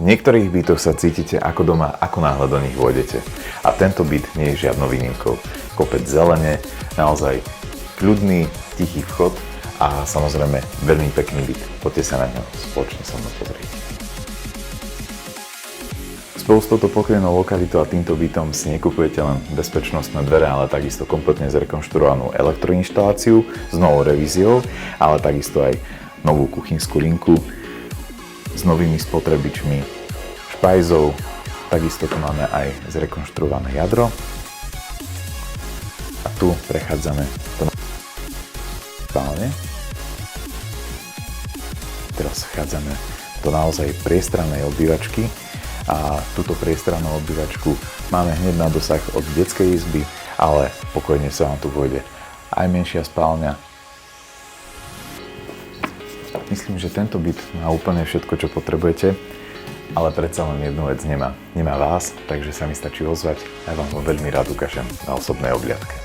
V niektorých bytoch sa cítite ako doma, ako náhle do nich vôjdete. A tento byt nie je žiadnou výnimkou. Kopec zelene, naozaj kľudný, tichý vchod a samozrejme veľmi pekný byt. Poďte sa na ňo spoločne so mnou pozrieť. Spolu s touto pokojnou lokalitou a týmto bytom si nekupujete len bezpečnostné dvere, ale takisto kompletne zrekonštruovanú elektroinštaláciu s novou revíziou, ale takisto aj novú kuchynskú linku s novými spotrebičmi, špajzou, takisto tu máme aj zrekonštruované jadro. A tu prechádzame do spálne. Teraz vchádzame do naozaj priestrannej obývačky a túto priestrannú obývačku máme hneď na dosah od detskej izby, ale pokojne sa vám tu vôjde aj menšia spálňa. Myslím, že tento byt má úplne všetko, čo potrebujete, ale predsa len jednu vec nemá. Nemá vás, takže sa mi stačí ozvať a ja vám ho veľmi rád ukážem na osobnej obhliadke.